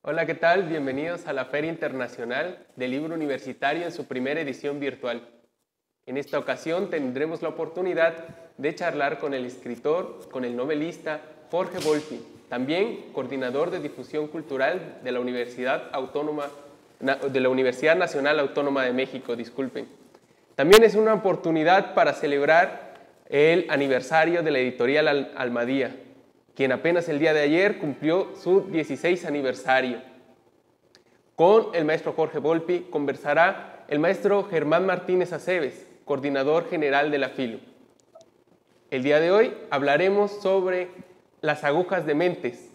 Hola, ¿qué tal? Bienvenidos a la Feria Internacional del Libro Universitario en su primera edición virtual. En esta ocasión tendremos la oportunidad de charlar con el escritor, con el novelista Jorge Volpi, también coordinador de difusión cultural de la Universidad Nacional Autónoma de México, disculpen. También es una oportunidad para celebrar el aniversario de la editorial Almadía, quien apenas el día de ayer cumplió su 16 aniversario. Con el maestro Jorge Volpi conversará el maestro Germán Martínez Aceves, coordinador general de la FILU. El día de hoy hablaremos sobre Las agujas de Mentes,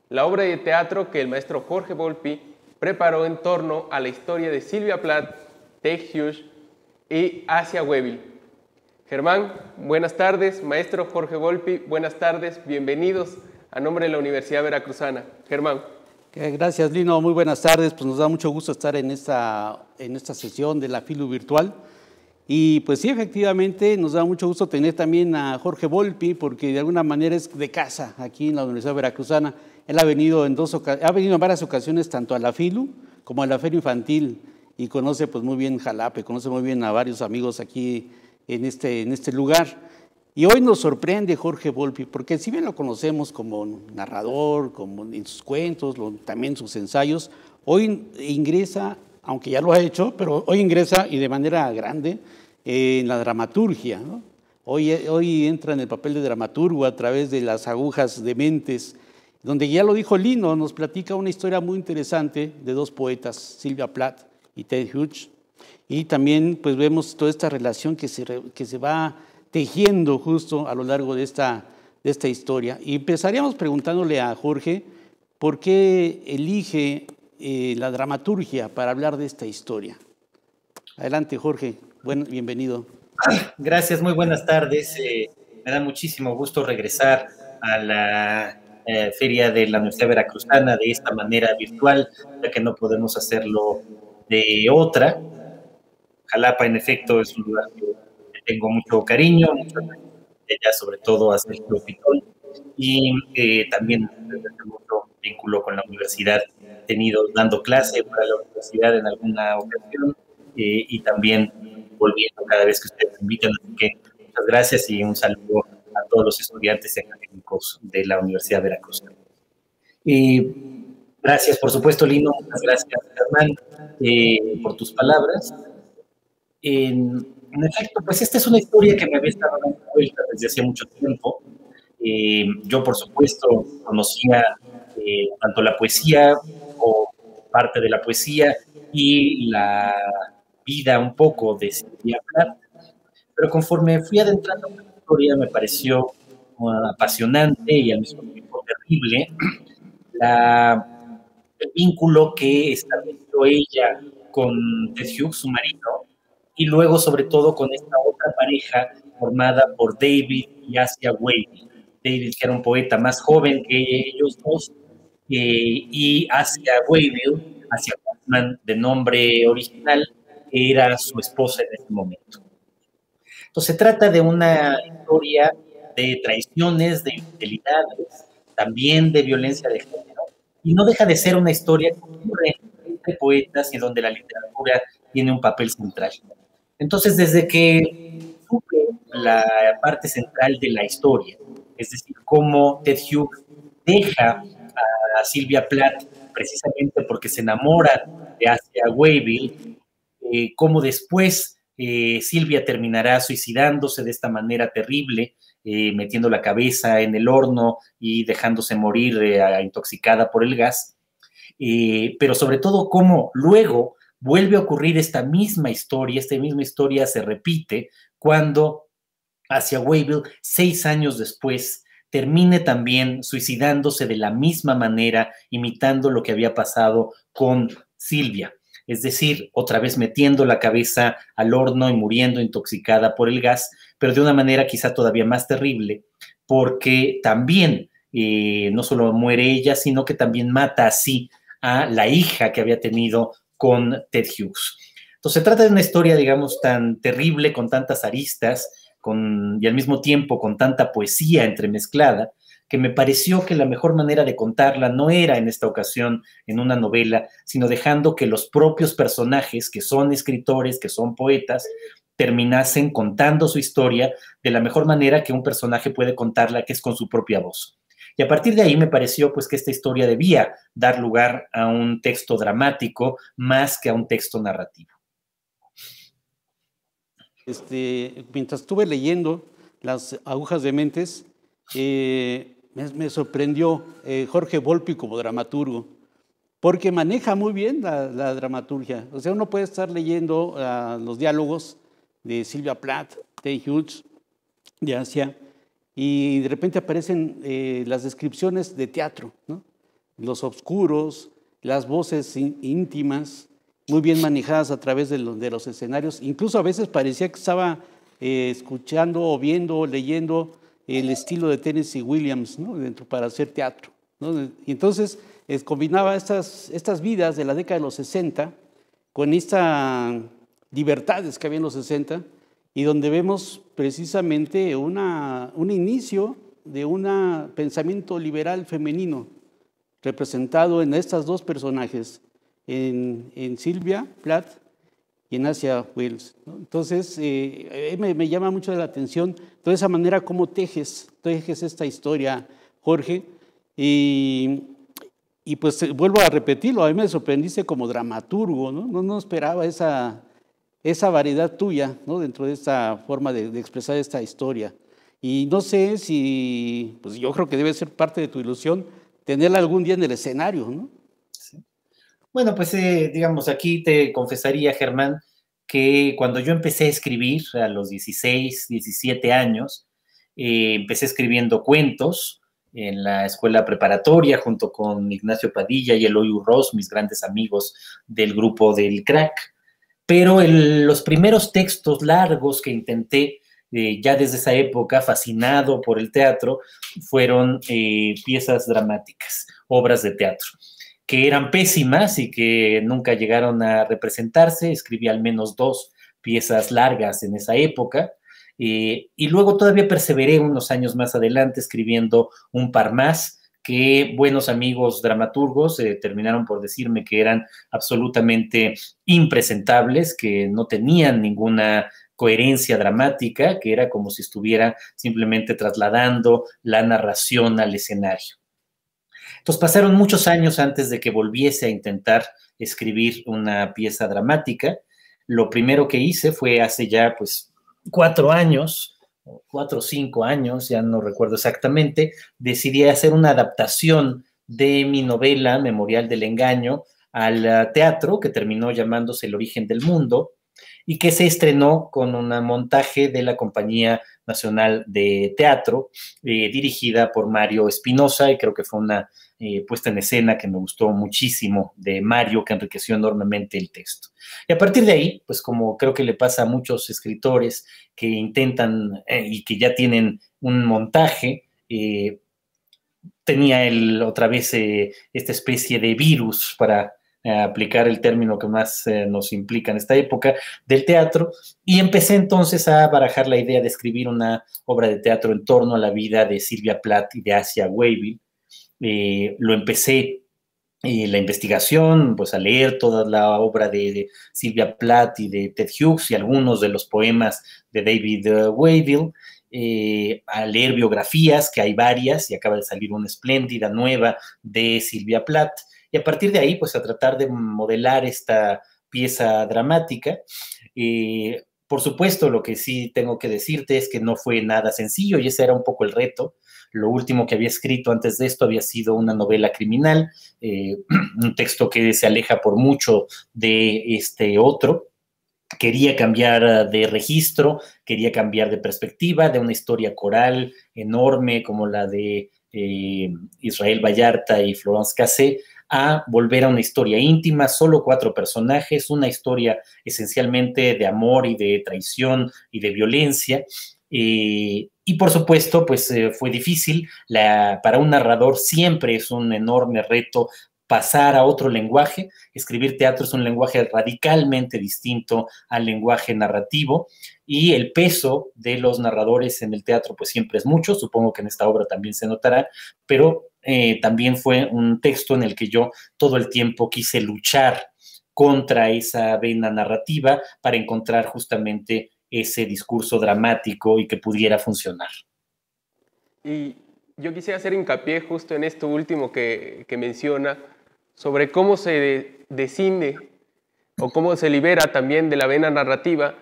la obra de teatro que el maestro Jorge Volpi preparó en torno a la historia de Sylvia Plath, Ted Hughes y Asia Wavell. Germán, buenas tardes. Maestro Jorge Volpi, buenas tardes. Bienvenidos a nombre de la Universidad Veracruzana. Germán. Gracias, Lino. Muy buenas tardes. Pues nos da mucho gusto estar en esta sesión de la FILU virtual. Y pues sí, efectivamente, nos da mucho gusto tener también a Jorge Volpi, porque de alguna manera es de casa aquí en la Universidad Veracruzana. Él ha venido en varias ocasiones tanto a la FILU como a la Feria Infantil y conoce pues muy bien Jalapa, conoce muy bien a varios amigos aquí en este lugar. Y hoy nos sorprende Jorge Volpi, porque si bien lo conocemos como narrador, como en sus cuentos, también sus ensayos, hoy ingresa, aunque ya lo ha hecho, pero hoy ingresa y de manera grande en la dramaturgia, ¿no? Hoy entra en el papel de dramaturgo a través de Las agujas de Mentes, donde ya lo dijo Lino, nos platica una historia muy interesante de dos poetas, Sylvia Plath y Ted Hughes. Y también pues vemos toda esta relación que se va tejiendo justo a lo largo de esta historia. Y empezaríamos preguntándole a Jorge por qué elige la dramaturgia para hablar de esta historia. Adelante, Jorge. Bienvenido. Gracias, muy buenas tardes. Me da muchísimo gusto regresar a la Feria de la Universidad Veracruzana de esta manera virtual, ya que no podemos hacerlo de otra. Jalapa, en efecto, es un lugar que tengo mucho cariño, ella sobre todo a Sergio Pitol, y también desde mucho vínculo con la universidad, he tenido dando clase para la universidad en alguna ocasión, y también volviendo cada vez que ustedes me invitan, así que muchas gracias y un saludo a todos los estudiantes académicos de la Universidad Veracruzana. Gracias, por supuesto, Lino, muchas gracias, Germán, por tus palabras. En efecto, pues esta es una historia que me había estado dando vuelta desde hace mucho tiempo. Yo, por supuesto, conocía tanto la poesía o parte de la poesía y la vida un poco de Sylvia Plath, pero conforme fui adentrando en la historia me pareció apasionante y al mismo tiempo terrible el vínculo que estableció ella con Ted Hughes, su marido, y luego sobre todo con esta otra pareja formada por David y Asia Wavell. David, que era un poeta más joven que ellos dos, y Asia Wavell, Asia Hoffman, de nombre original, que era su esposa en ese momento. Entonces se trata de una historia de traiciones, de infidelidades, también de violencia de género, y no deja de ser una historia que ocurre entre poetas y donde la literatura tiene un papel central. Entonces, desde que supe la parte central de la historia, es decir, cómo Ted Hughes deja a Sylvia Plath precisamente porque se enamora de Asia Wavell, cómo después Sylvia terminará suicidándose de esta manera terrible, metiendo la cabeza en el horno y dejándose morir intoxicada por el gas, pero sobre todo cómo luego vuelve a ocurrir esta misma historia se repite cuando Asia Wavell, 6 años después, termine también suicidándose de la misma manera, imitando lo que había pasado con Sylvia. Es decir, otra vez metiendo la cabeza al horno y muriendo intoxicada por el gas, pero de una manera quizá todavía más terrible, porque también no solo muere ella, sino que también mata así a la hija que había tenido con Ted Hughes. Entonces se trata de una historia, digamos, tan terrible, con tantas aristas, y al mismo tiempo con tanta poesía entremezclada, que me pareció que la mejor manera de contarla no era en esta ocasión en una novela, sino dejando que los propios personajes, que son escritores, que son poetas, terminasen contando su historia de la mejor manera que un personaje puede contarla, que es con su propia voz. Y a partir de ahí me pareció pues que esta historia debía dar lugar a un texto dramático más que a un texto narrativo. Mientras estuve leyendo Las agujas de mentes, me sorprendió Jorge Volpi como dramaturgo, porque maneja muy bien la dramaturgia. O sea, uno puede estar leyendo los diálogos de Sylvia Plath, Ted Hughes, de Asia, y de repente aparecen las descripciones de teatro, ¿no? Los oscuros, las voces íntimas, muy bien manejadas a través de los escenarios. Incluso a veces parecía que estaba escuchando o viendo o leyendo el estilo de Tennessee Williams, ¿no? Para hacer teatro, ¿no? Y entonces combinaba estas vidas de la década de los 60 con estas libertades que había en los 60 y donde vemos precisamente un inicio de un pensamiento liberal femenino representado en estas dos personajes, en Sylvia Plath y en Asia Wells, ¿no? Entonces, me llama mucho la atención toda esa manera como tejes esta historia, Jorge, y pues vuelvo a repetirlo, a mí me sorprendiste como dramaturgo, ¿no? No esperaba esa variedad tuya, ¿no? Dentro de esta forma de expresar esta historia. Y no sé si, pues yo creo que debe ser parte de tu ilusión tenerla algún día en el escenario, ¿no? Sí. Bueno, pues digamos, aquí te confesaría, Germán, que cuando yo empecé a escribir a los 16, 17 años, empecé escribiendo cuentos en la escuela preparatoria junto con Ignacio Padilla y Eloy Urroz, mis grandes amigos del grupo del Crack. Pero los primeros textos largos que intenté ya desde esa época, fascinado por el teatro, fueron piezas dramáticas, obras de teatro, que eran pésimas y que nunca llegaron a representarse. Escribí al menos 2 piezas largas en esa época, y luego todavía perseveré unos años más adelante escribiendo un par más, que buenos amigos dramaturgos terminaron por decirme que eran absolutamente impresentables, que no tenían ninguna coherencia dramática, que era como si estuviera simplemente trasladando la narración al escenario. Entonces pasaron muchos años antes de que volviese a intentar escribir una pieza dramática. Lo primero que hice fue hace ya pues 4 años, 4 o 5 años, ya no recuerdo exactamente, decidí hacer una adaptación de mi novela Memorial del Engaño al teatro, que terminó llamándose El origen del mundo, y que se estrenó con un montaje de la Compañía Nacional de Teatro, dirigida por Mario Espinosa, y creo que fue una puesta en escena que me gustó muchísimo de Mario, que enriqueció enormemente el texto. Y a partir de ahí, pues como creo que le pasa a muchos escritores que intentan y que ya tienen un montaje, tenía otra vez esta especie de virus, para aplicar el término que más nos implica en esta época, del teatro, y empecé entonces a barajar la idea de escribir una obra de teatro en torno a la vida de Sylvia Plath y de Asia Wavell. Lo empecé la investigación, pues a leer toda la obra de Sylvia Plath y de Ted Hughes y algunos de los poemas de David Wavell, a leer biografías, que hay varias, y acaba de salir una espléndida nueva de Sylvia Plath, y a partir de ahí, pues a tratar de modelar esta pieza dramática. Por supuesto, lo que sí tengo que decirte es que no fue nada sencillo, y ese era un poco el reto. Lo último que había escrito antes de esto había sido una novela criminal, un texto que se aleja por mucho de este otro. Quería cambiar de registro, quería cambiar de perspectiva, de una historia coral enorme como la de Israel Vallarta y Florence Cassé, a volver a una historia íntima, solo 4 personajes, una historia esencialmente de amor y de traición y de violencia. Y por supuesto, pues fue difícil. Para un narrador siempre es un enorme reto pasar a otro lenguaje. Escribir teatro es un lenguaje radicalmente distinto al lenguaje narrativo, y el peso de los narradores en el teatro pues siempre es mucho, supongo que en esta obra también se notará, pero también fue un texto en el que yo todo el tiempo quise luchar contra esa vena narrativa para encontrar justamente ese discurso dramático y que pudiera funcionar. Y yo quisiera hacer hincapié justo en esto último que menciona, sobre cómo se descinde o cómo se libera también de la vena narrativa.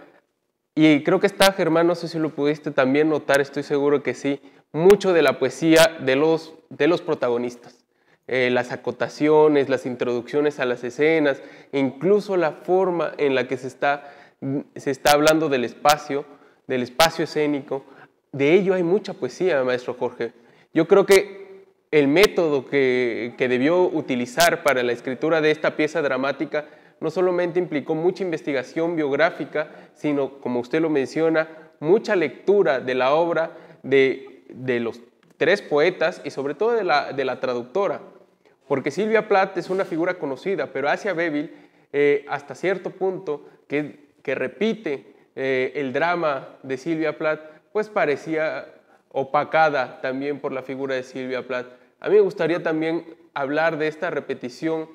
Y creo que está, Germán, no sé si lo pudiste también notar, estoy seguro que sí, mucho de la poesía de los protagonistas. Las acotaciones, las introducciones a las escenas, incluso la forma en la que se está hablando del espacio escénico. De ello hay mucha poesía, maestro Jorge. Yo creo que el método que debió utilizar para la escritura de esta pieza dramática no solamente implicó mucha investigación biográfica, sino, como usted lo menciona, mucha lectura de la obra de los tres poetas y sobre todo de la traductora. Porque Sylvia Plath es una figura conocida, pero Asia Bevil, hasta cierto punto, que repite el drama de Sylvia Plath, pues parecía opacada también por la figura de Sylvia Plath. A mí me gustaría también hablar de esta repetición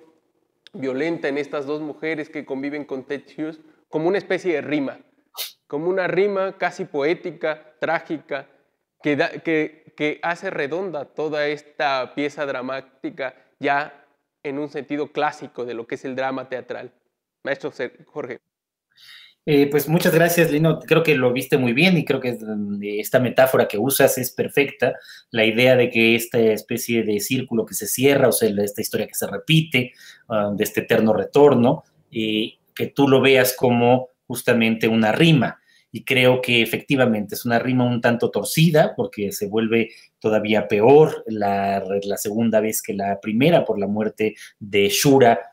violenta en estas dos mujeres que conviven con Ted Hughes como una especie de rima, como una rima casi poética, trágica, que hace redonda toda esta pieza dramática ya en un sentido clásico de lo que es el drama teatral. Maestro Jorge. Pues muchas gracias, Lino. Creo que lo viste muy bien y creo que esta metáfora que usas es perfecta. La idea de que esta especie de círculo que se cierra, o sea, esta historia que se repite, de este eterno retorno, que tú lo veas como justamente una rima. Y creo que efectivamente es una rima un tanto torcida, porque se vuelve todavía peor la segunda vez que la primera, por la muerte de Shura,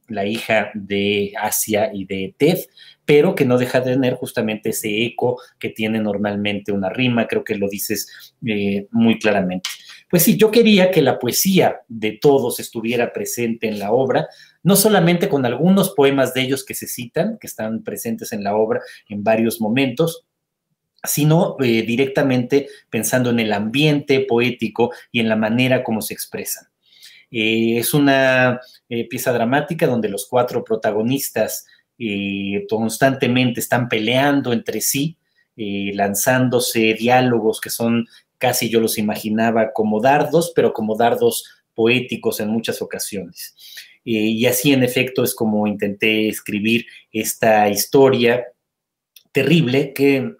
la hija de Asia y de Ted, pero que no deja de tener justamente ese eco que tiene normalmente una rima. Creo que lo dices muy claramente. Pues sí, yo quería que la poesía de todos estuviera presente en la obra, no solamente con algunos poemas de ellos que se citan, que están presentes en la obra en varios momentos, sino directamente pensando en el ambiente poético y en la manera como se expresan. Es una pieza dramática donde los cuatro protagonistas constantemente están peleando entre sí, lanzándose diálogos que son casi, yo los imaginaba como dardos, pero como dardos poéticos en muchas ocasiones. Y así, en efecto, es como intenté escribir esta historia terrible que,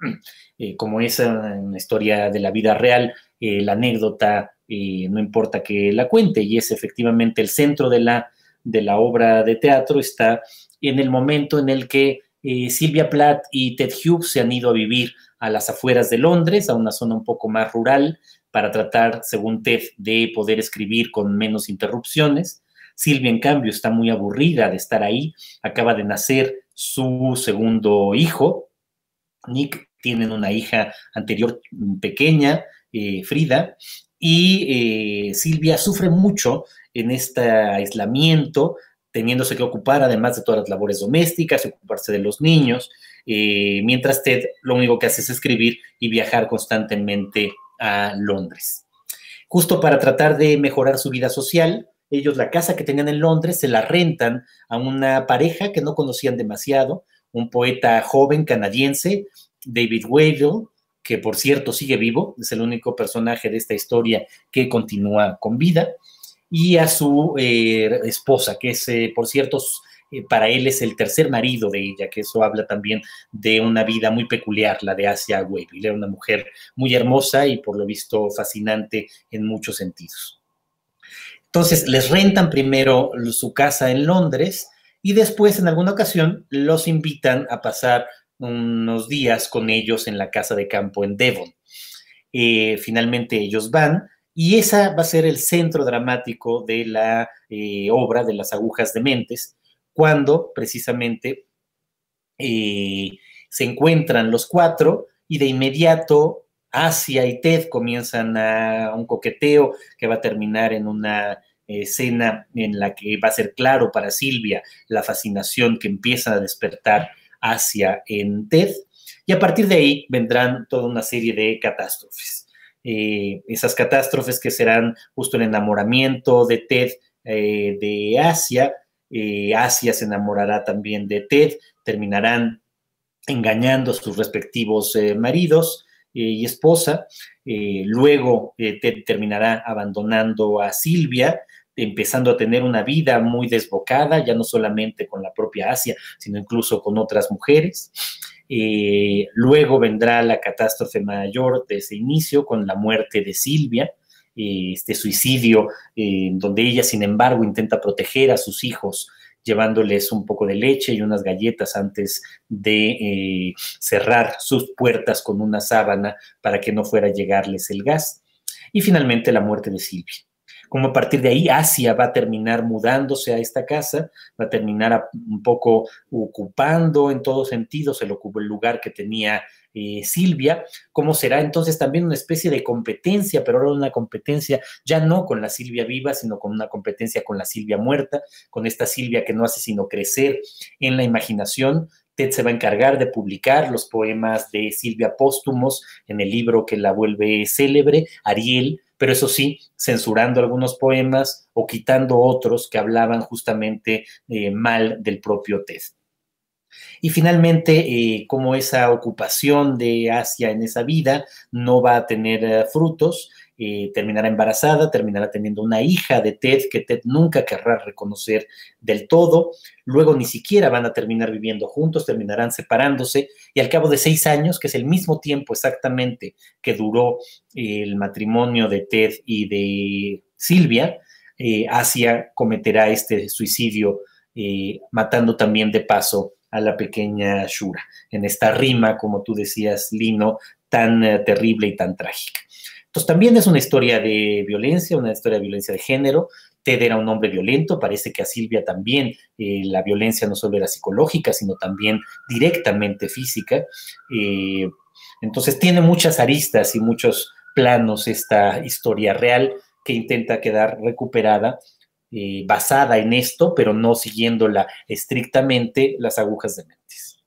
como es una historia de la vida real, la anécdota no importa que la cuente, y es efectivamente el centro de la obra de teatro. Está en el momento en el que Sylvia Plath y Ted Hughes se han ido a vivir a las afueras de Londres, a una zona un poco más rural, para tratar, según Ted, de poder escribir con menos interrupciones. Sylvia, en cambio, está muy aburrida de estar ahí. Acaba de nacer su segundo hijo, Nick. Tienen una hija anterior pequeña, Frida, y Sylvia sufre mucho en este aislamiento, teniéndose que ocupar además de todas las labores domésticas, ocuparse de los niños, mientras Ted lo único que hace es escribir y viajar constantemente a Londres. Justo para tratar de mejorar su vida social, ellos la casa que tenían en Londres se la rentan a una pareja que no conocían demasiado, un poeta joven canadiense, David Wavell, que por cierto sigue vivo, es el único personaje de esta historia que continúa con vida, y a su esposa, que es, por cierto, para él es el tercer marido de ella, que eso habla también de una vida muy peculiar, la de Asia Wavell. Era una mujer muy hermosa y por lo visto fascinante en muchos sentidos. Entonces les rentan primero su casa en Londres y después en alguna ocasión los invitan a pasar unos días con ellos en la casa de campo en Devon. Finalmente ellos van y esa va a ser el centro dramático de la obra de Las agujas dementes, cuando precisamente se encuentran los cuatro y de inmediato Asia y Ted comienzan un coqueteo que va a terminar en una escena en la que va a ser claro para Silvia la fascinación que empieza a despertar Asia en Ted, y a partir de ahí vendrán toda una serie de catástrofes. Esas catástrofes que serán justo el enamoramiento de Ted de Asia. Asia se enamorará también de Ted, terminarán engañando a sus respectivos maridos y esposa. Luego Ted terminará abandonando a Silvia, empezando a tener una vida muy desbocada, ya no solamente con la propia Asia, sino incluso con otras mujeres. Luego vendrá la catástrofe mayor de ese inicio, con la muerte de Silvia, este suicidio, donde ella, sin embargo, intenta proteger a sus hijos, llevándoles un poco de leche y unas galletas antes de cerrar sus puertas con una sábana para que no fuera a llegarles el gas. Y finalmente la muerte de Silvia. Como a partir de ahí Asia va a terminar mudándose a esta casa, va a terminar un poco ocupando en todos sentidos el lugar que tenía Silvia, como será entonces también una especie de competencia, pero ahora una competencia ya no con la Silvia viva, sino con una competencia con la Silvia muerta, con esta Silvia que no hace sino crecer en la imaginación. Ted se va a encargar de publicar los poemas de Silvia póstumos en el libro que la vuelve célebre, Ariel, pero eso sí, censurando algunos poemas o quitando otros que hablaban justamente mal del propio Ted. Y finalmente, como esa ocupación de Asia en esa vida no va a tener frutos, terminará embarazada, terminará teniendo una hija de Ted que Ted nunca querrá reconocer del todo. Luego ni siquiera van a terminar viviendo juntos, terminarán separándose, y al cabo de 6 años, que es el mismo tiempo exactamente que duró el matrimonio de Ted y de Silvia, Asia cometerá este suicidio, matando también de paso a la pequeña Shura, en esta rima, como tú decías, Lino, tan terrible y tan trágica. Entonces también es una historia de violencia de género. Ted era un hombre violento, parece que a Silvia también la violencia no solo era psicológica, sino también directamente física. Entonces tiene muchas aristas y muchos planos esta historia real que intenta quedar recuperada, basada en esto, pero no siguiéndola estrictamente las agujas de Mentes.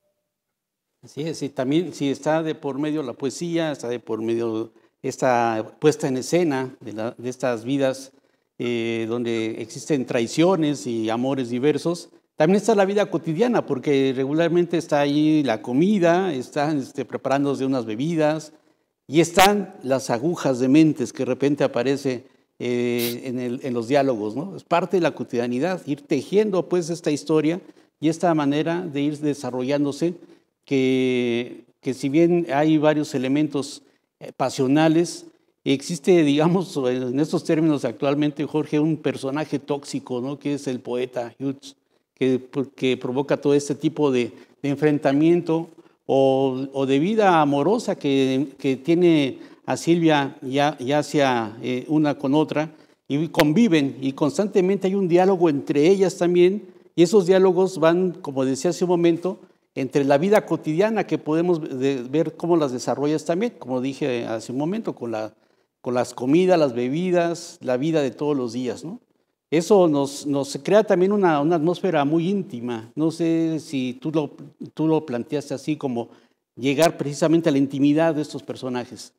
Así es, y también si está de por medio la poesía, está de por medio esta puesta en escena de estas vidas donde existen traiciones y amores diversos. También está la vida cotidiana, porque regularmente está ahí la comida, están preparándose unas bebidas, y están las agujas de Mentes que de repente aparece en los diálogos, ¿no? Es parte de la cotidianidad, ir tejiendo pues esta historia y esta manera de ir desarrollándose, que si bien hay varios elementos pasionales, existe, digamos, en estos términos actualmente, Jorge, un personaje tóxico, ¿no? Que es el poeta Hughes, que provoca todo este tipo de enfrentamiento o de vida amorosa que tiene a Silvia y hacia una con otra, y conviven, y constantemente hay un diálogo entre ellas también, y esos diálogos van, como decía hace un momento, entre la vida cotidiana, que podemos ver cómo las desarrollas también, como dije hace un momento, con las comidas, las bebidas, la vida de todos los días, ¿no? Eso nos crea también una atmósfera muy íntima. No sé si tú lo planteaste así, como llegar precisamente a la intimidad de estos personajes.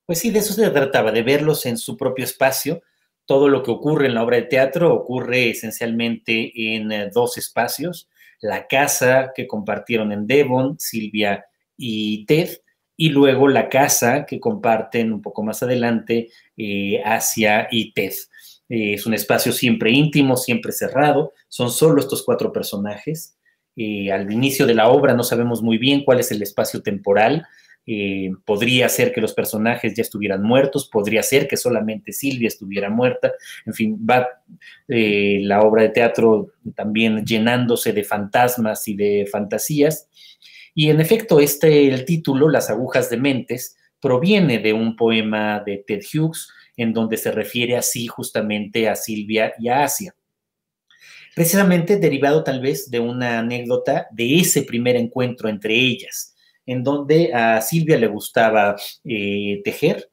Pues sí, de eso se trataba, de verlos en su propio espacio. Todo lo que ocurre en la obra de teatro ocurre esencialmente en 2 espacios: la casa que compartieron en Devon, Silvia y Ted, y luego la casa que comparten un poco más adelante Asia y Ted. Es un espacio siempre íntimo, siempre cerrado, son solo estos 4 personajes. Al inicio de la obra no sabemos muy bien cuál es el espacio temporal. Podría ser que los personajes ya estuvieran muertos, podría ser que solamente Silvia estuviera muerta. En fin, va la obra de teatro también llenándose de fantasmas y de fantasías. Y en efecto, el título, Las agujas de Mentes, proviene de un poema de Ted Hughes, en donde se refiere así justamente a Silvia y a Asia. Precisamente derivado tal vez de una anécdota de ese primer encuentro entre ellas, en donde a Silvia le gustaba tejer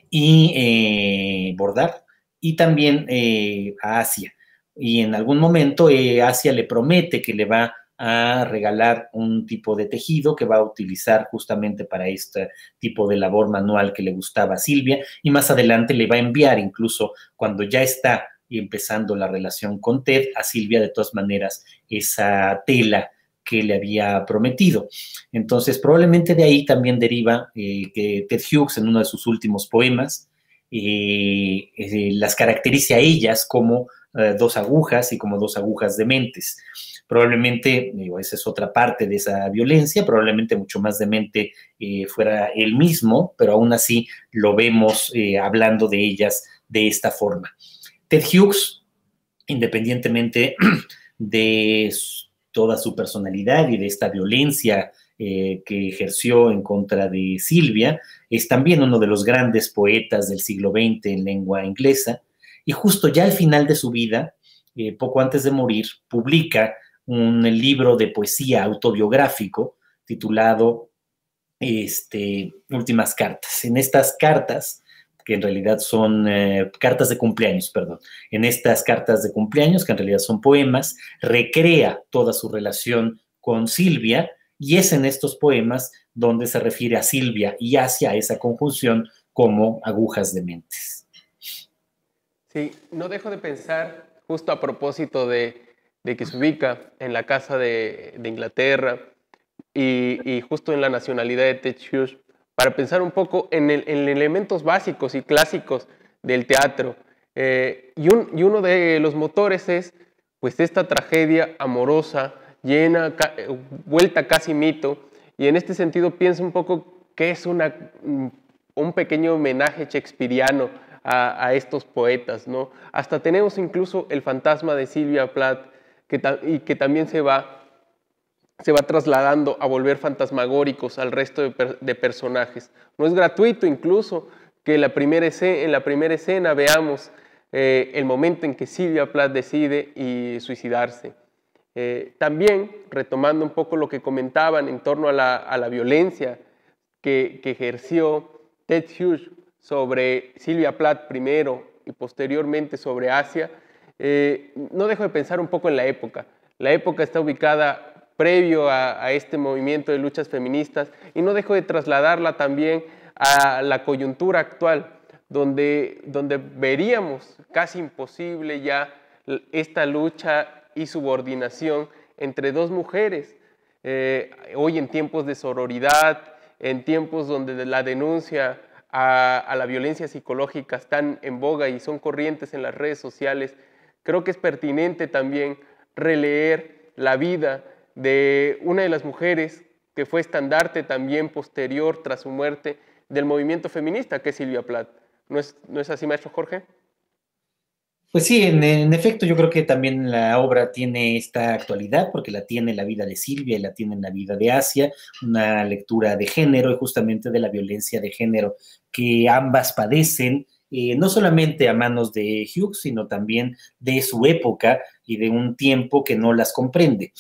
y bordar, y también a Asia. Y en algún momento Asia le promete que le va a regalar un tipo de tejido que va a utilizar justamente para este tipo de labor manual que le gustaba a Silvia, y más adelante le va a enviar, incluso cuando ya está empezando la relación con Ted, a Silvia de todas maneras esa tela que le había prometido. Entonces probablemente de ahí también deriva que Ted Hughes en uno de sus últimos poemas las caracteriza a ellas como dos agujas y como dos agujas dementes. Probablemente, digo, esa es otra parte de esa violencia, probablemente mucho más demente fuera él mismo, pero aún así lo vemos hablando de ellas de esta forma. Ted Hughes, independientemente de toda su personalidad y de esta violencia que ejerció en contra de Silvia, es también uno de los grandes poetas del siglo XX en lengua inglesa, y justo ya al final de su vida, poco antes de morir, publica un libro de poesía autobiográfico titulado Últimas Cartas. En estas cartas, que en realidad son cartas de cumpleaños, perdón, en estas cartas de cumpleaños, que en realidad son poemas, recrea toda su relación con Silvia, y es en estos poemas donde se refiere a Silvia y hacia esa conjunción como agujas dementes. Sí, no dejo de pensar, justo a propósito de que se ubica en la casa de Inglaterra y justo en la nacionalidad de Ted Hughes, para pensar un poco en elementos básicos y clásicos del teatro. Y uno de los motores es pues esta tragedia amorosa, vuelta casi mito, y en este sentido pienso un poco que es un pequeño homenaje shakespeariano a estos poetas, ¿no? Hasta tenemos incluso el fantasma de Sylvia Plath, que también se va trasladando a volver fantasmagóricos al resto de personajes. No es gratuito incluso que en la primera escena veamos el momento en que Sylvia Plath decide suicidarse. También, retomando un poco lo que comentaban en torno a la violencia que ejerció Ted Hughes sobre Sylvia Plath primero y posteriormente sobre Asia, no dejo de pensar un poco en la época. La época está ubicada previo a este movimiento de luchas feministas, y no dejo de trasladarla también a la coyuntura actual, donde veríamos casi imposible ya esta lucha y subordinación entre dos mujeres. Hoy en tiempos de sororidad, en tiempos donde la denuncia a la violencia psicológica están en boga y son corrientes en las redes sociales, creo que es pertinente también releer la vida de una de las mujeres que fue estandarte también posterior tras su muerte del movimiento feminista, que es Sylvia Plath. ¿No es así, maestro Jorge? Pues sí, en efecto, yo creo que también la obra tiene esta actualidad, porque la tiene la vida de Silvia y la tiene en la vida de Asia, una lectura de género y justamente de la violencia de género que ambas padecen, no solamente a manos de Hughes, sino también de su época y de un tiempo que no las comprende.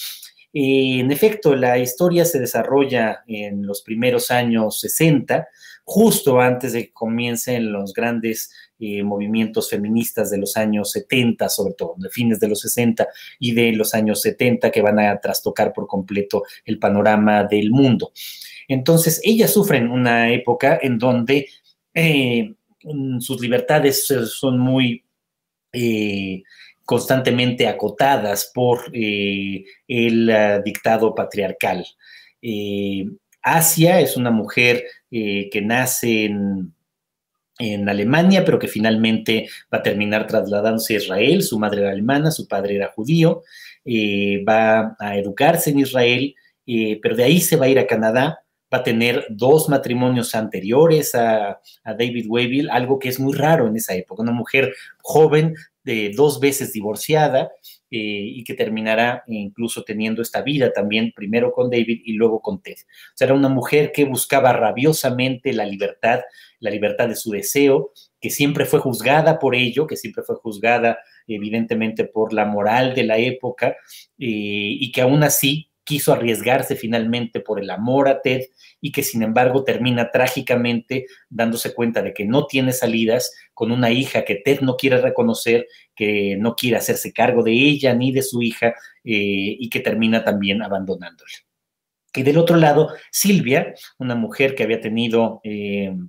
En efecto, la historia se desarrolla en los primeros años 60, justo antes de que comiencen los grandes movimientos feministas de los años 70, sobre todo, de fines de los 60 y de los años 70, que van a trastocar por completo el panorama del mundo. Entonces, ellas sufren una época en donde sus libertades son muy constantemente acotadas por el dictado patriarcal. Asia es una mujer que nace en Alemania, pero que finalmente va a terminar trasladándose a Israel. Su madre era alemana, su padre era judío, va a educarse en Israel, pero de ahí se va a ir a Canadá. Va a tener 2 matrimonios anteriores a David Wavell, algo que es muy raro en esa época, una mujer joven, 2 veces divorciada, y que terminará incluso teniendo esta vida también, primero con David y luego con Ted. O sea, era una mujer que buscaba rabiosamente la libertad de su deseo, que siempre fue juzgada por ello, que siempre fue juzgada evidentemente por la moral de la época, y que aún así quiso arriesgarse finalmente por el amor a Ted y que sin embargo termina trágicamente dándose cuenta de que no tiene salidas, con una hija que Ted no quiere reconocer, que no quiere hacerse cargo de ella ni de su hija, y que termina también abandonándole. Y del otro lado, Silvia, una mujer que había tenido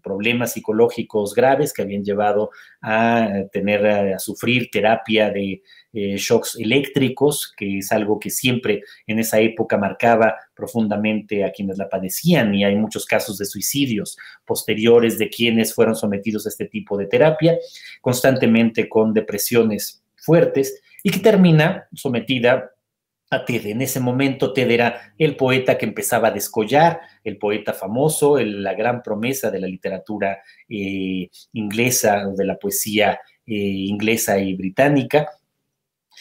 problemas psicológicos graves que habían llevado a sufrir terapia de shocks eléctricos, que es algo que siempre en esa época marcaba profundamente a quienes la padecían, y hay muchos casos de suicidios posteriores de quienes fueron sometidos a este tipo de terapia, constantemente con depresiones fuertes, y que termina sometida a Ted. En ese momento Ted era el poeta que empezaba a descollar, el poeta famoso, la gran promesa de la literatura inglesa, de la poesía inglesa y británica.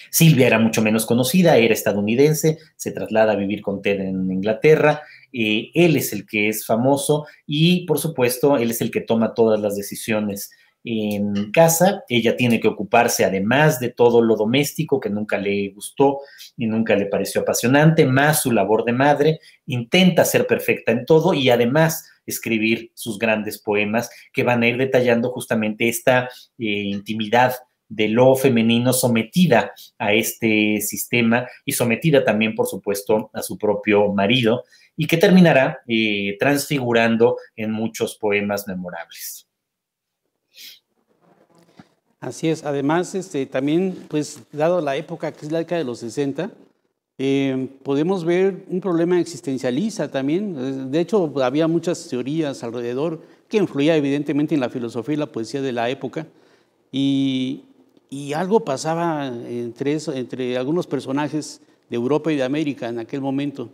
Silvia era mucho menos conocida, era estadounidense, se traslada a vivir con Ted en Inglaterra, él es el que es famoso y, por supuesto, él es el que toma todas las decisiones en casa. Ella tiene que ocuparse, además de todo lo doméstico que nunca le gustó y nunca le pareció apasionante, más su labor de madre, intenta ser perfecta en todo y además escribir sus grandes poemas que van a ir detallando justamente esta intimidad de lo femenino sometida a este sistema y sometida también, por supuesto, a su propio marido, y que terminará transfigurando en muchos poemas memorables. Así es. Además, también, pues, dado la época que es la década de los 60, podemos ver un problema existencialista también. De hecho, había muchas teorías alrededor que influía evidentemente en la filosofía y la poesía de la época, y algo pasaba entre algunos personajes de Europa y de América en aquel momento.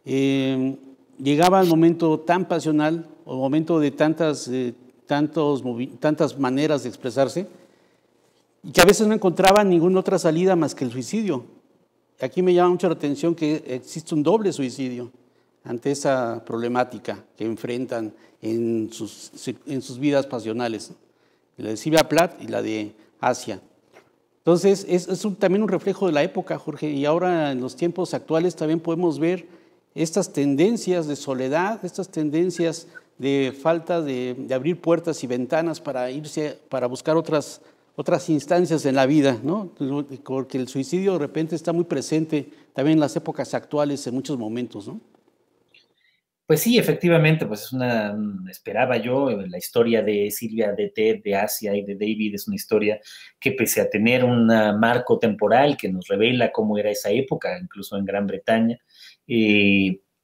Llegaba el momento tan pasional, o el momento de tantas maneras de expresarse, y que a veces no encontraban ninguna otra salida más que el suicidio. Aquí me llama mucho la atención que existe un doble suicidio ante esa problemática que enfrentan en sus vidas pasionales, la de Sylvia Plath y la de Asia. Entonces, es también un reflejo de la época, Jorge, y ahora en los tiempos actuales también podemos ver estas tendencias de soledad, estas tendencias de falta de abrir puertas y ventanas para buscar otras instancias en la vida, ¿no? Porque el suicidio de repente está muy presente también en las épocas actuales en muchos momentos, ¿no? Pues sí, efectivamente, pues esperaba yo, la historia de Silvia, de Ted, de Asia y de David es una historia que, pese a tener un marco temporal que nos revela cómo era esa época, incluso en Gran Bretaña,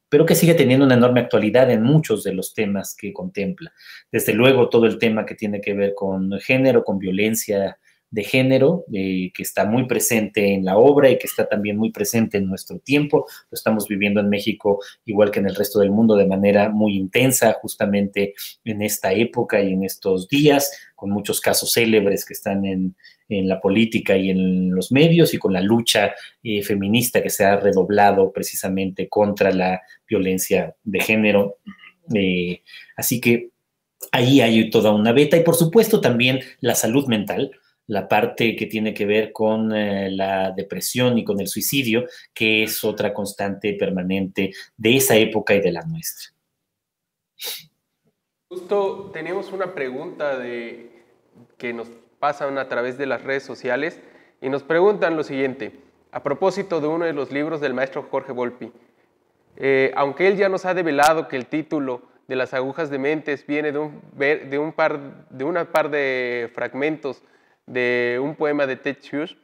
pero que sigue teniendo una enorme actualidad en muchos de los temas que contempla. Desde luego, todo el tema que tiene que ver con género, con violencia de género, que está muy presente en la obra y que está también muy presente en nuestro tiempo. Lo estamos viviendo en México, igual que en el resto del mundo, de manera muy intensa, justamente en esta época y en estos días, con muchos casos célebres que están en la política y en los medios, y con la lucha feminista que se ha redoblado precisamente contra la violencia de género. Así que ahí hay toda una beta, y por supuesto también la salud mental, la parte que tiene que ver con la depresión y con el suicidio, que es otra constante permanente de esa época y de la nuestra. Justo tenemos una pregunta que nos pasan a través de las redes sociales y nos preguntan lo siguiente, a propósito de uno de los libros del maestro Jorge Volpi. Aunque él ya nos ha develado que el título de Las agujas dementes viene de una par de fragmentos de un poema de Ted Hughes,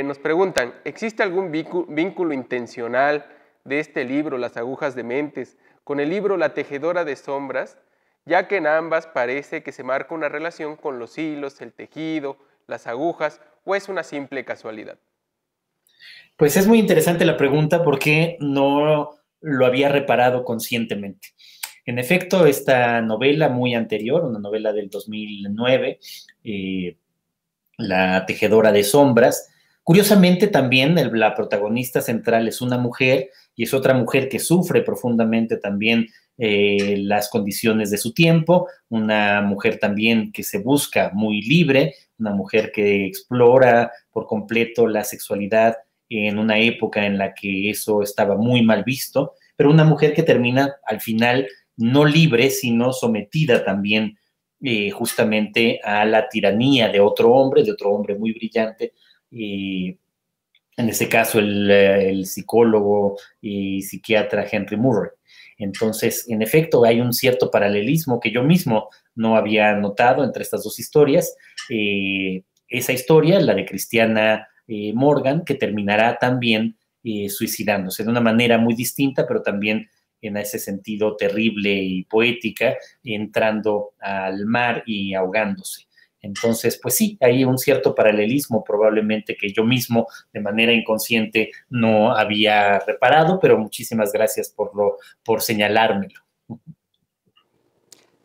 nos preguntan, ¿existe algún vínculo intencional de este libro, Las agujas dementes, con el libro La tejedora de sombras, ya que en ambas parece que se marca una relación con los hilos, el tejido, las agujas, o es una simple casualidad? Pues es muy interesante la pregunta porque no lo había reparado conscientemente. En efecto, esta novela muy anterior, una novela del 2009, La tejedora de sombras, curiosamente también la protagonista central es una mujer, y es otra mujer que sufre profundamente también las condiciones de su tiempo, una mujer también que se busca muy libre, una mujer que explora por completo la sexualidad en una época en la que eso estaba muy mal visto, pero una mujer que termina al final no libre, sino sometida también justamente a la tiranía de otro hombre muy brillante, en ese caso el psicólogo y psiquiatra Henry Murray. Entonces, en efecto, hay un cierto paralelismo que yo mismo no había notado entre estas dos historias. Esa historia, la de Christiana Morgan, que terminará también suicidándose de una manera muy distinta, pero también en ese sentido terrible y poética, entrando al mar y ahogándose. Entonces, pues sí, hay un cierto paralelismo probablemente que yo mismo de manera inconsciente no había reparado, pero muchísimas gracias por señalármelo.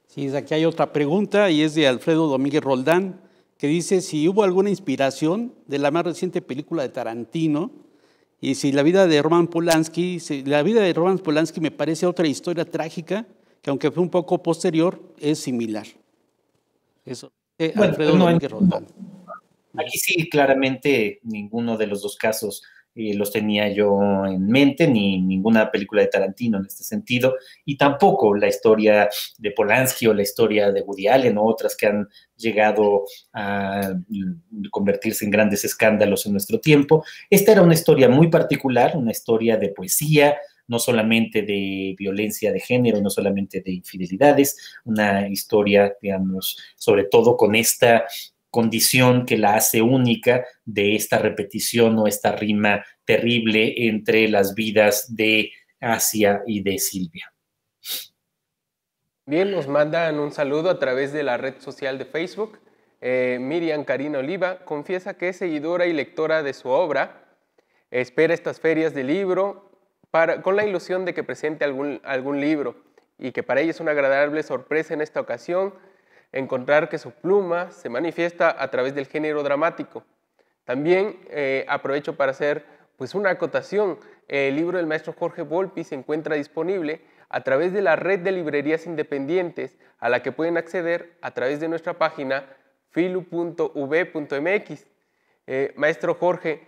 Sí, aquí hay otra pregunta y es de Alfredo Domínguez Roldán, que dice si hubo alguna inspiración de la más reciente película de Tarantino y si la vida de Roman Polanski me parece otra historia trágica que aunque fue un poco posterior, es similar. Eso. Bueno, Alfredo Domínguez Roldán. Aquí sí, claramente ninguno de los dos casos los tenía yo en mente, ni ninguna película de Tarantino en este sentido, y tampoco la historia de Polanski o la historia de Woody Allen o otras que han llegado a convertirse en grandes escándalos en nuestro tiempo. Esta era una historia muy particular, una historia de poesía, no solamente de violencia de género, no solamente de infidelidades, una historia, digamos, sobre todo con esta condición que la hace única de esta repetición o esta rima terrible entre las vidas de Asia y de Silvia. Bien, nos mandan un saludo a través de la red social de Facebook. Miriam Karina Oliva confiesa que es seguidora y lectora de su obra. Espera estas ferias de libro con la ilusión de que presente algún libro y que para ella es una agradable sorpresa en esta ocasión encontrar que su pluma se manifiesta a través del género dramático. También aprovecho para hacer pues, una acotación. El libro del maestro Jorge Volpi se encuentra disponible a través de la red de librerías independientes a la que pueden acceder a través de nuestra página filu.v.mx. Maestro Jorge,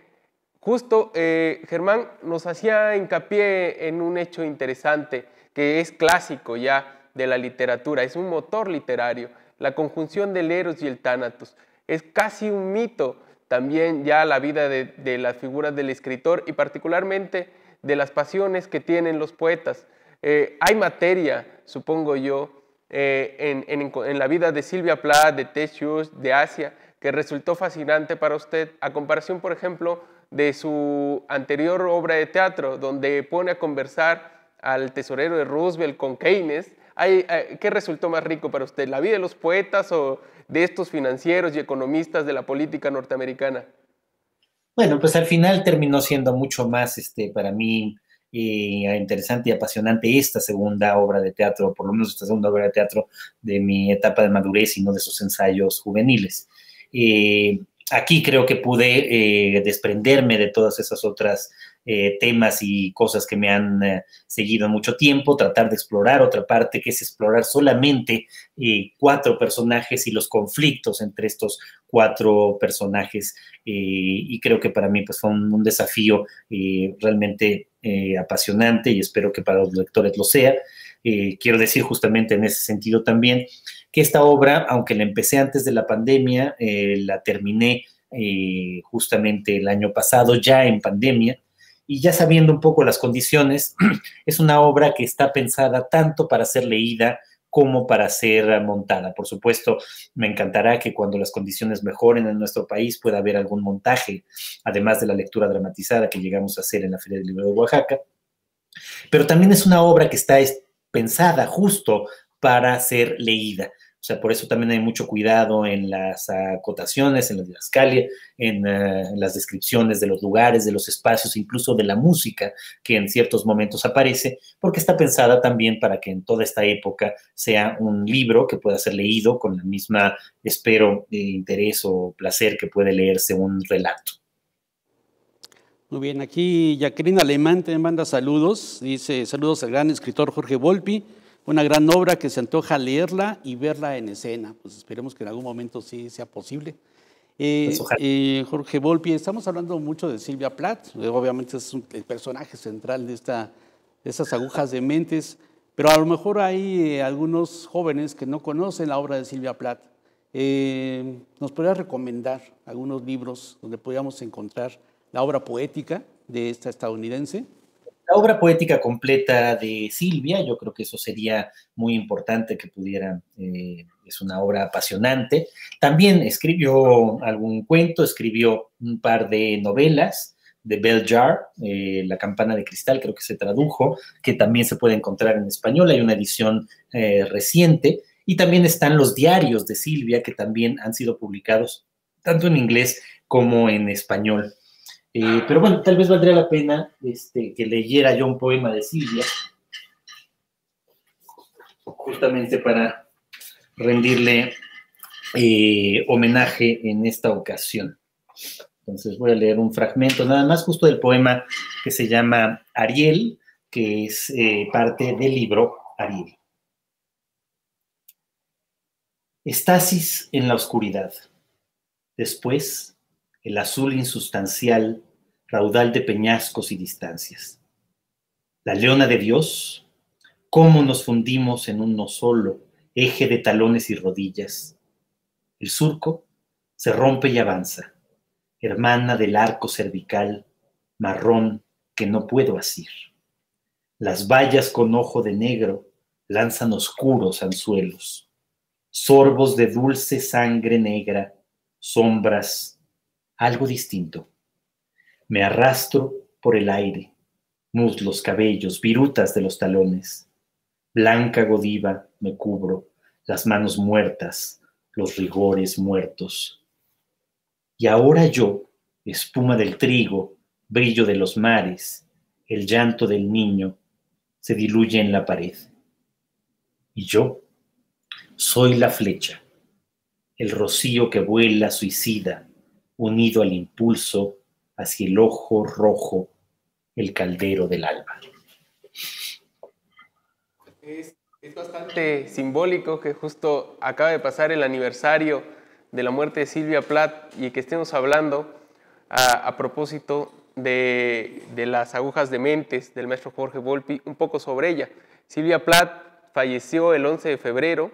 justo Germán nos hacía hincapié en un hecho interesante que es clásico ya de la literatura, es un motor literario. La conjunción del Eros y el Tánatos. Es casi un mito también ya la vida de las figuras del escritor y particularmente de las pasiones que tienen los poetas. Hay materia, supongo yo, en la vida de Sylvia Plath, de T.S. Hughes, de Asia, que resultó fascinante para usted, a comparación, por ejemplo, de su anterior obra de teatro, donde pone a conversar al tesorero de Roosevelt con Keynes. ¿Qué resultó más rico para usted, la vida de los poetas o de estos financieros y economistas de la política norteamericana? Bueno, pues al final terminó siendo mucho más para mí interesante y apasionante esta segunda obra de teatro, por lo menos esta segunda obra de teatro de mi etapa de madurez y no de esos ensayos juveniles. Aquí creo que pude desprenderme de todas esas otras temas y cosas que me han seguido mucho tiempo, tratar de explorar otra parte que es explorar solamente 4 personajes y los conflictos entre estos 4 personajes y creo que para mí pues fue un desafío realmente apasionante y espero que para los lectores lo sea. Quiero decir justamente en ese sentido también que esta obra, aunque la empecé antes de la pandemia, la terminé justamente el año pasado ya en pandemia y ya sabiendo un poco las condiciones, es una obra que está pensada tanto para ser leída como para ser montada. Por supuesto, me encantará que cuando las condiciones mejoren en nuestro país pueda haber algún montaje, además de la lectura dramatizada que llegamos a hacer en la Feria del Libro de Oaxaca. Pero también es una obra que está pensada justo para ser leída. O sea, por eso también hay mucho cuidado en las acotaciones, en la didascalia, en las descripciones de los lugares, de los espacios, incluso de la música que en ciertos momentos aparece, porque está pensada también para que en toda esta época sea un libro que pueda ser leído con la misma, espero, interés o placer que puede leerse un relato. Muy bien, aquí Jacqueline Alemán te manda saludos, dice saludos al gran escritor Jorge Volpi, una gran obra que se antoja leerla y verla en escena, pues esperemos que en algún momento sí sea posible. Pues ojalá. Jorge Volpi, estamos hablando mucho de Silvia Plath, obviamente es el personaje central de esas agujas de mentes, pero a lo mejor hay algunos jóvenes que no conocen la obra de Silvia Plath. ¿Nos podrías recomendar algunos libros donde podamos encontrar la obra poética de esta estadounidense? La obra poética completa de Silvia, yo creo que eso sería muy importante que pudieran, es una obra apasionante. También escribió algún cuento, escribió un par de novelas, de Bell Jar, La campana de cristal, creo que se tradujo, que también se puede encontrar en español, hay una edición reciente, y también están los diarios de Silvia, que también han sido publicados tanto en inglés como en español. Pero bueno, tal vez valdría la pena que leyera yo un poema de Silvia, justamente para rendirle homenaje en esta ocasión. Entonces voy a leer un fragmento nada más justo del poema que se llama Ariel, que es parte del libro Ariel. Estasis en la oscuridad. Después, el azul insustancial, raudal de peñascos y distancias. La leona de Dios, cómo nos fundimos en uno solo, eje de talones y rodillas. El surco se rompe y avanza, hermana del arco cervical, marrón que no puedo asir. Las vallas con ojo de negro lanzan oscuros anzuelos, sorbos de dulce sangre negra, sombras, algo distinto. Me arrastro por el aire, muslos, cabellos, virutas de los talones. Blanca godiva me cubro, las manos muertas, los rigores muertos. Y ahora yo, espuma del trigo, brillo de los mares, el llanto del niño, se diluye en la pared. Y yo soy la flecha, el rocío que vuela suicida, unido al impulso hacia el ojo rojo, el caldero del alba. Es bastante simbólico que justo acaba de pasar el aniversario de la muerte de Silvia Plath y que estemos hablando a propósito de las agujas de mentes del maestro Jorge Volpi, un poco sobre ella. Silvia Plath falleció el 11 de febrero,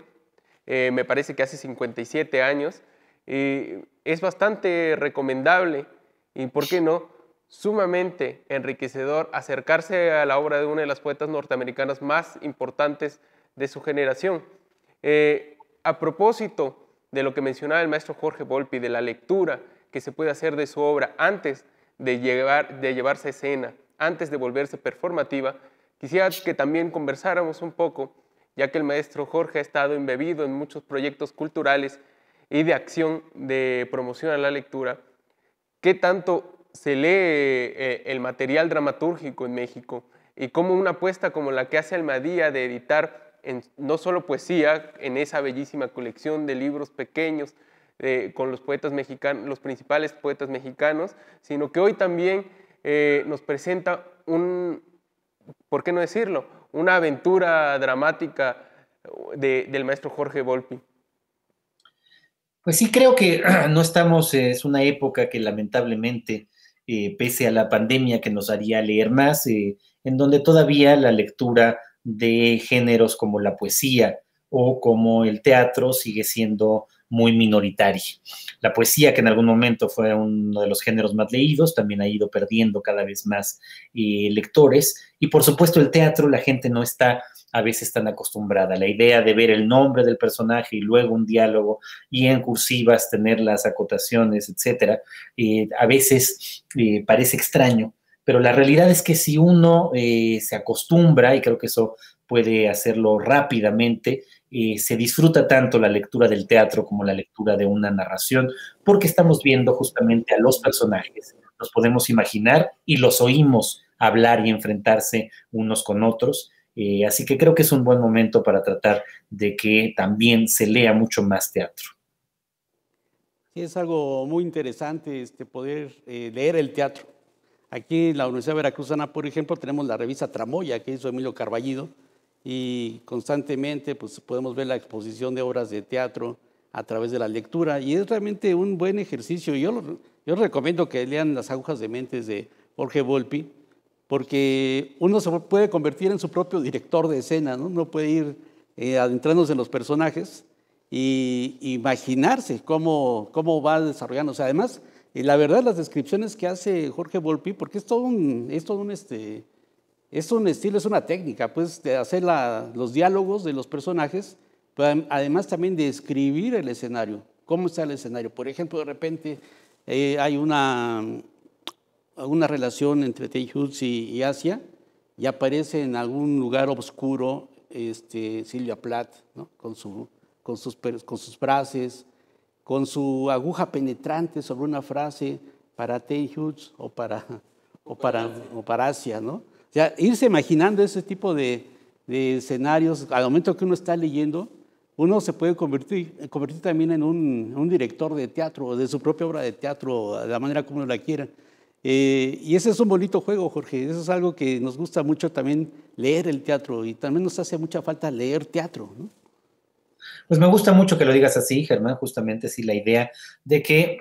me parece que hace 57 años. Es bastante recomendable y, ¿por qué no?, sumamente enriquecedor acercarse a la obra de una de las poetas norteamericanas más importantes de su generación. A propósito de lo que mencionaba el maestro Jorge Volpi, de la lectura que se puede hacer de su obra antes de llevarse a escena, antes de volverse performativa, quisiera que también conversáramos un poco, ya que el maestro Jorge ha estado embebido en muchos proyectos culturales y de acción de promoción a la lectura. ¿Qué tanto se lee el material dramatúrgico en México y cómo una apuesta como la que hace Almadía de editar no solo poesía en esa bellísima colección de libros pequeños con los poetas mexicanos, los principales poetas mexicanos, sino que hoy también nos presenta ¿por qué no decirlo?, una aventura dramática del maestro Jorge Volpi? Pues sí, creo que no estamos, es una época que lamentablemente, pese a la pandemia que nos haría leer más, en donde todavía la lectura de géneros como la poesía o como el teatro sigue siendo muy minoritaria. La poesía, que en algún momento fue uno de los géneros más leídos, también ha ido perdiendo cada vez más lectores. Y por supuesto el teatro, la gente no está a veces tan acostumbrada. La idea de ver el nombre del personaje y luego un diálogo y en cursivas tener las acotaciones, etcétera, a veces parece extraño, pero la realidad es que si uno se acostumbra, y creo que eso puede hacerlo rápidamente, se disfruta tanto la lectura del teatro como la lectura de una narración, porque estamos viendo justamente a los personajes, los podemos imaginar y los oímos hablar y enfrentarse unos con otros. Así que creo que es un buen momento para tratar de que también se lea mucho más teatro. Sí, es algo muy interesante poder leer el teatro. Aquí en la Universidad Veracruzana, por ejemplo, tenemos la revista Tramoya, que hizo Emilio Carballido, y constantemente pues, podemos ver la exposición de obras de teatro a través de la lectura, y es realmente un buen ejercicio. Yo recomiendo que lean Las agujas de mentes de Jorge Volpi, porque uno se puede convertir en su propio director de escena, ¿no? Uno puede ir adentrándose en los personajes y imaginarse cómo va desarrollándose. Además, la verdad, las descripciones que hace Jorge Volpi, porque es todo un estilo, es una técnica, pues, de hacer los diálogos de los personajes, pero además también de escribir el escenario, cómo está el escenario. Por ejemplo, de repente hay una relación entre Tay Hughes y Asia, y aparece en algún lugar oscuro Sylvia Plath, ¿no? con sus frases, con su aguja penetrante sobre una frase para Tay Hughes o para Asia, ¿no? O sea, irse imaginando ese tipo de escenarios, al momento que uno está leyendo, uno se puede convertir también en un director de teatro, de su propia obra de teatro, de la manera como uno la quiera. Y ese es un bonito juego, Jorge. Eso es algo que nos gusta mucho también, leer el teatro, y también nos hace mucha falta leer teatro, ¿no? Pues me gusta mucho que lo digas así, Germán, justamente sí, la idea de que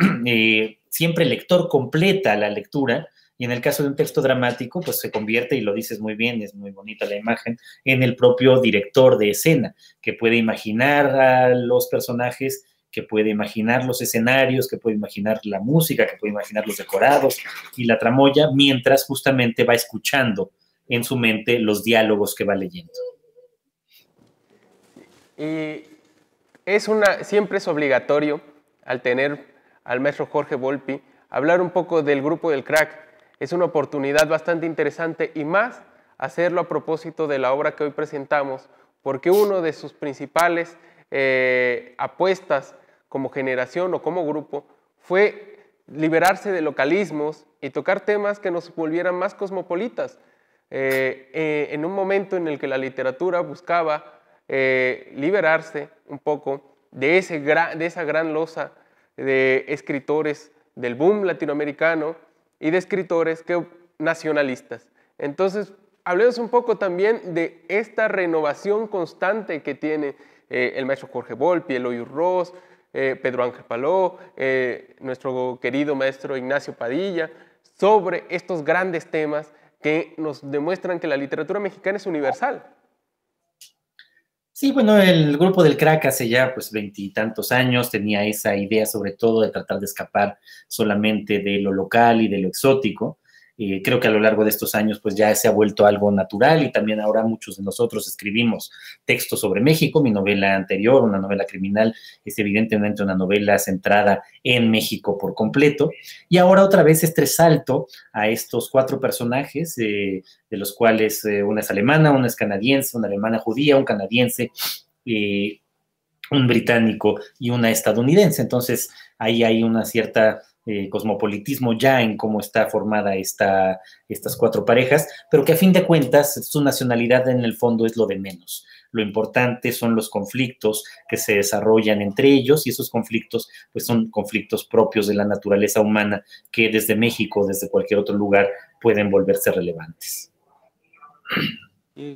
siempre el lector completa la lectura, y en el caso de un texto dramático, pues se convierte, y lo dices muy bien, es muy bonita la imagen, en el propio director de escena, que puede imaginar a los personajes, que puede imaginar los escenarios, que puede imaginar la música, que puede imaginar los decorados y la tramoya, mientras justamente va escuchando en su mente los diálogos que va leyendo. Y siempre es obligatorio, al tener al maestro Jorge Volpi, hablar un poco del grupo del Crack. Es una oportunidad bastante interesante, y más hacerlo a propósito de la obra que hoy presentamos, porque uno de sus principales apuestas como generación o como grupo fue liberarse de localismos y tocar temas que nos volvieran más cosmopolitas. En un momento en el que la literatura buscaba liberarse un poco de esa gran losa de escritores del boom latinoamericano y de escritores nacionalistas. Entonces, hablemos un poco también de esta renovación constante que tiene el maestro Jorge Volpi, Eloy Urroz, Pedro Ángel Paló, nuestro querido maestro Ignacio Padilla, sobre estos grandes temas que nos demuestran que la literatura mexicana es universal. Sí, bueno, el grupo del Crack hace ya pues 20 y tantos años tenía esa idea sobre todo de tratar de escapar solamente de lo local y de lo exótico. Creo que a lo largo de estos años pues ya se ha vuelto algo natural, y también ahora muchos de nosotros escribimos textos sobre México. Mi novela anterior, una novela criminal, es evidentemente una novela centrada en México por completo, y ahora otra vez este salto a estos 4 personajes, de los cuales una es alemana, una es canadiense, una alemana judía, un canadiense, un británico y una estadounidense. Entonces ahí hay una cierta cosmopolitismo ya en cómo está formada estas 4 parejas, pero que a fin de cuentas su nacionalidad en el fondo es lo de menos. Lo importante son los conflictos que se desarrollan entre ellos, y esos conflictos pues son conflictos propios de la naturaleza humana, que desde México, desde cualquier otro lugar, pueden volverse relevantes.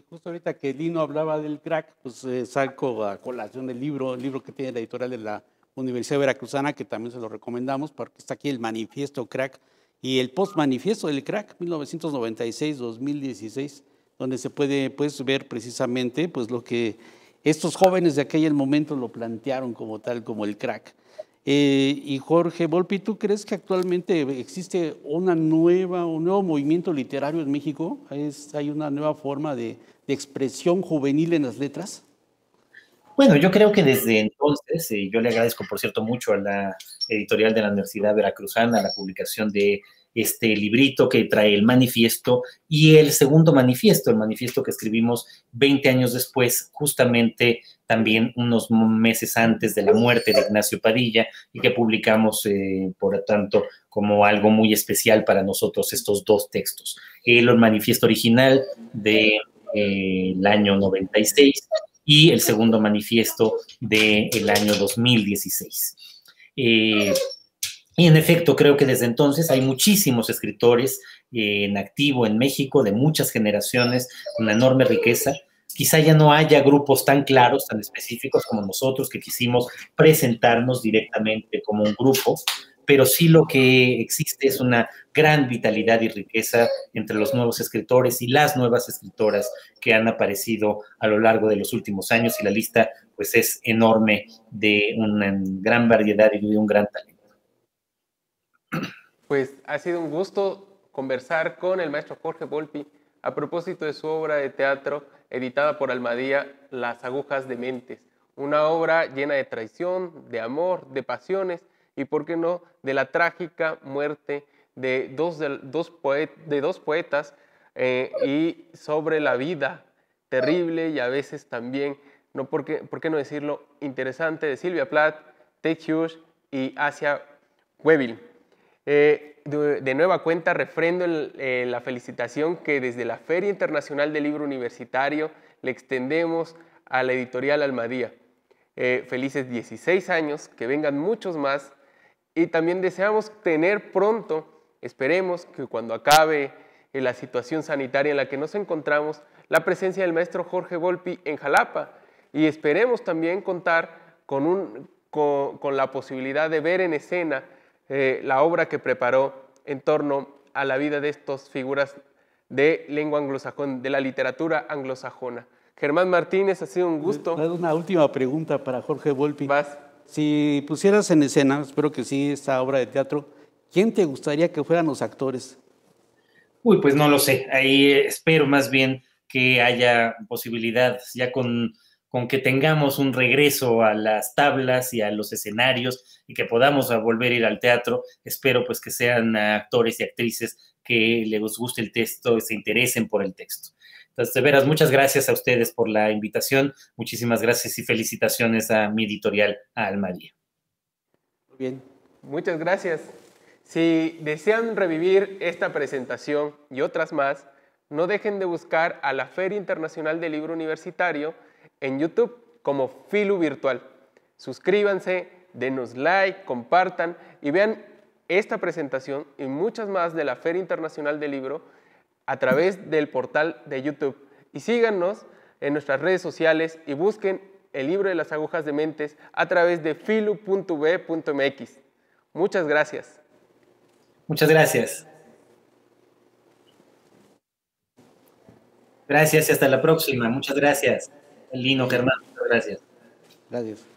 Justo ahorita que Lino hablaba del Crack, pues saco a colación el libro que tiene la editorial de la Universidad Veracruzana, que también se lo recomendamos, porque está aquí el manifiesto Crack y el post-manifiesto del Crack, 1996-2016, donde se puede pues, ver precisamente pues, lo que estos jóvenes de aquel momento lo plantearon como tal, como el Crack. Y Jorge Volpi, ¿tú crees que actualmente existe un nuevo movimiento literario en México? ¿Hay una nueva forma de expresión juvenil en las letras? Bueno, yo creo que desde entonces, yo le agradezco, por cierto, mucho a la editorial de la Universidad Veracruzana la publicación de este librito que trae el manifiesto y el segundo manifiesto, el manifiesto que escribimos 20 años después, justamente también unos meses antes de la muerte de Ignacio Padilla, y que publicamos, por lo tanto, como algo muy especial para nosotros estos 2 textos. El manifiesto original del año 96 y el segundo manifiesto del año 2016. Y en efecto, creo que desde entonces hay muchísimos escritores en activo en México, de muchas generaciones, una enorme riqueza. Quizá ya no haya grupos tan claros, tan específicos como nosotros, que quisimos presentarnos directamente como un grupo, pero sí lo que existe es una gran vitalidad y riqueza entre los nuevos escritores y las nuevas escritoras que han aparecido a lo largo de los últimos años, y la lista pues es enorme, de una gran variedad y de un gran talento. Pues ha sido un gusto conversar con el maestro Jorge Volpi a propósito de su obra de teatro editada por Almadía, Las agujas de Mentes, una obra llena de traición, de amor, de pasiones y, por qué no, de la trágica muerte de dos poetas y sobre la vida terrible y a veces también, no, ¿por qué no decirlo?, interesante, de Sylvia Plath, Ted Hughes y Asia Webil. De nueva cuenta, refrendo la felicitación que desde la Feria Internacional del Libro Universitario le extendemos a la editorial Almadía. Felices 16 años, que vengan muchos más, y también deseamos tener pronto, esperemos que cuando acabe la situación sanitaria en la que nos encontramos, la presencia del maestro Jorge Volpi en Jalapa, y esperemos también contar con la posibilidad de ver en escena la obra que preparó en torno a la vida de estas figuras de lengua anglosajona, de la literatura anglosajona. Germán Martínez, ha sido un gusto. Una última pregunta para Jorge Volpi. Vas. Si pusieras en escena, espero que sí, esta obra de teatro, ¿quién te gustaría que fueran los actores? Uy, pues no lo sé. Ahí espero más bien que haya posibilidad, ya con que tengamos un regreso a las tablas y a los escenarios y que podamos volver a ir al teatro. Espero pues que sean actores y actrices que les guste el texto y se interesen por el texto. Entonces, de veras, muchas gracias a ustedes por la invitación. Muchísimas gracias y felicitaciones a mi editorial, a Almadía. Muy bien. Muchas gracias. Si desean revivir esta presentación y otras más, no dejen de buscar a la Feria Internacional del Libro Universitario en YouTube como Filu Virtual. Suscríbanse, denos like, compartan y vean esta presentación y muchas más de la Feria Internacional del Libro a través del portal de YouTube. Y síganos en nuestras redes sociales y busquen el libro de las agujas de mentes a través de filu.b.mx. Muchas gracias. Muchas gracias. Gracias y hasta la próxima. Muchas gracias. Lino, Germán, muchas gracias. Gracias.